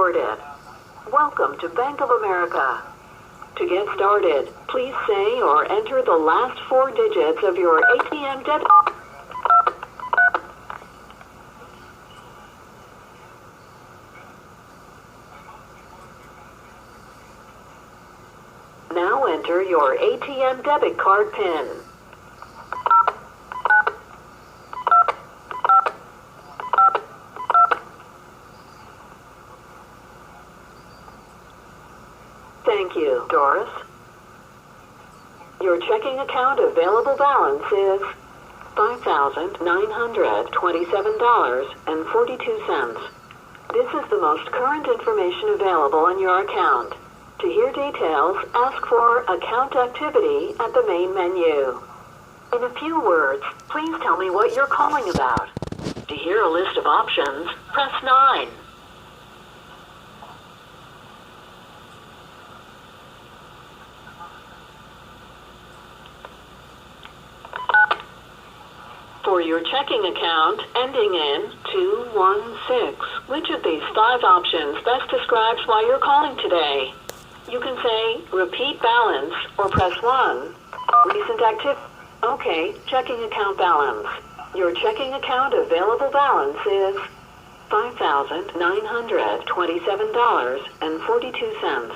recorded. Welcome to Bank of America. To get started, please say or enter the last 4 digits of your ATM debit. Now enter your ATM debit card PIN. Thank you, Doris. Your checking account available balance is $5,927.42. This is the most current information available on your account. To hear details, ask for Account Activity at the main menu. In a few words, please tell me what you're calling about. To hear a list of options, press 9. For your checking account ending in 216, which of these 5 options best describes why you're calling today? You can say repeat balance or press 1. Recent activity. Okay, checking account balance. Your checking account available balance is $5,927.42.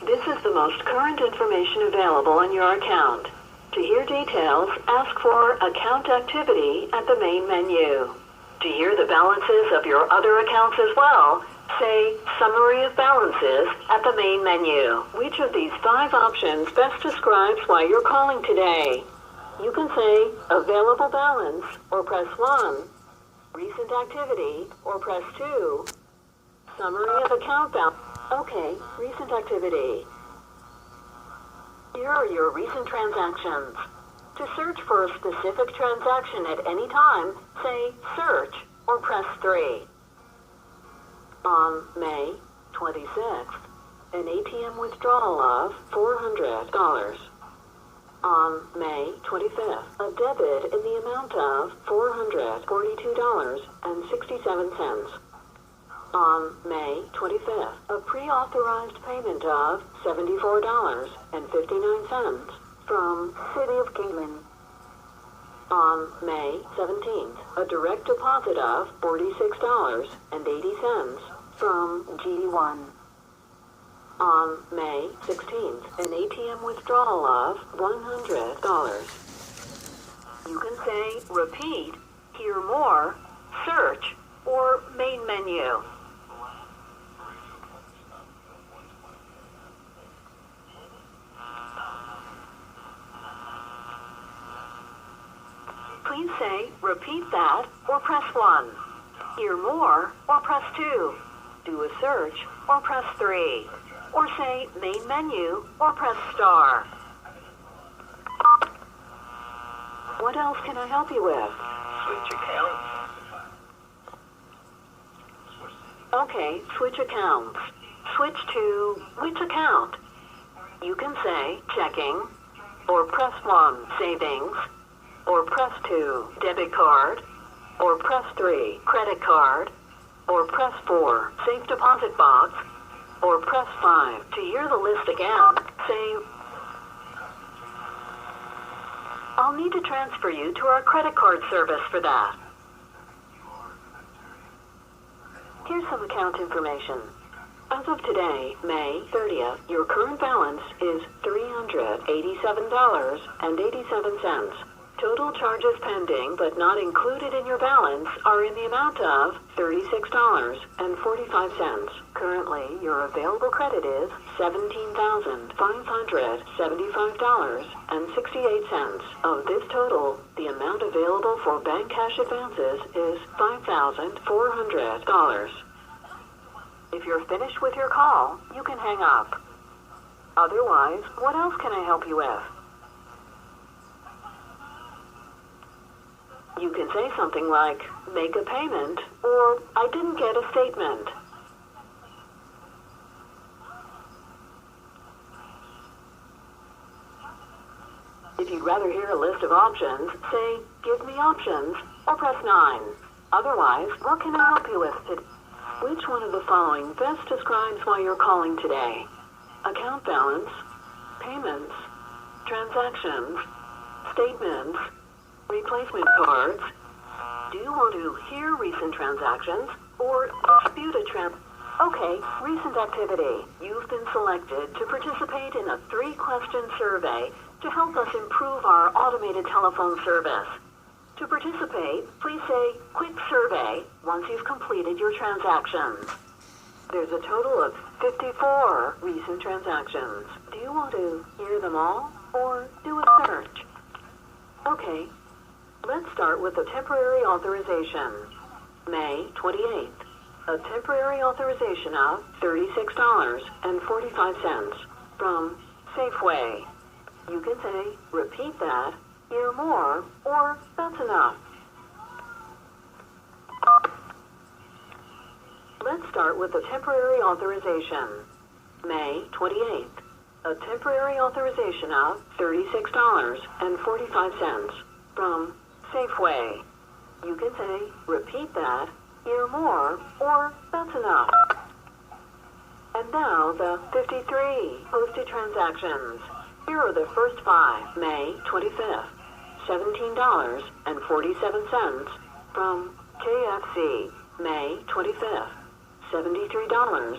This is the most current information available on your account. To hear details, ask for Account Activity at the main menu. To hear the balances of your other accounts as well, say Summary of Balances at the main menu. Which of these 5 options best describes why you're calling today? You can say Available Balance or press 1. Recent Activity or press 2. Summary of Account Balance. Okay, Recent Activity. Here are your recent transactions. To search for a specific transaction at any time, say Search or press 3. On May 26th, an ATM withdrawal of $400. On May 25th, a debit in the amount of $442.67. On May 25th, a pre-authorized payment of $74.59 from City of Kingman. On May 17th, a direct deposit of $46.80 from GD1. On May 16th, an ATM withdrawal of $100. You can say repeat, hear more, search, or main menu. Please say, repeat that, or press 1. Hear more, or press 2. Do a search, or press 3. Or say, main menu, or press star. What else can I help you with? Switch accounts. Okay, switch accounts. Switch to which account? You can say, checking, or press 1, savings, or press 2, debit card, or press 3, credit card, or press 4, safe deposit box, or press 5. To hear the list again, say, I'll need to transfer you to our credit card service for that. Here's some account information. As of today, May 30th, your current balance is $387.87. Total charges pending but not included in your balance are in the amount of $36.45. Currently, your available credit is $17,575.68. Of this total, the amount available for bank cash advances is $5,400. If you're finished with your call, you can hang up. Otherwise, what else can I help you with? You can say something like, make a payment, or I didn't get a statement. If you'd rather hear a list of options, say, give me options, or press 9. Otherwise, what can I help you with today? Which one of the following best describes why you're calling today? Account balance, payments, transactions, statements, replacement cards. Do you want to hear recent transactions or dispute a Okay, recent activity. You've been selected to participate in a 3-question survey to help us improve our automated telephone service. To participate, please say "Quick Survey" once you've completed your transactions. There's a total of 54 recent transactions. Do you want to hear them all or do a search? Okay, let's start with the temporary authorization. May 28th. A temporary authorization of $36.45 from Safeway. You can say, "Repeat that," "Hear more," or "That's enough." Let's start with the temporary authorization. May 28th. A temporary authorization of $36.45 from Safeway. You can say, "Repeat that," "Hear more," or "That's enough." And now the 53 posted transactions. Here are the first 5. May 25th, $17.47 from KFC. May 25th, $73.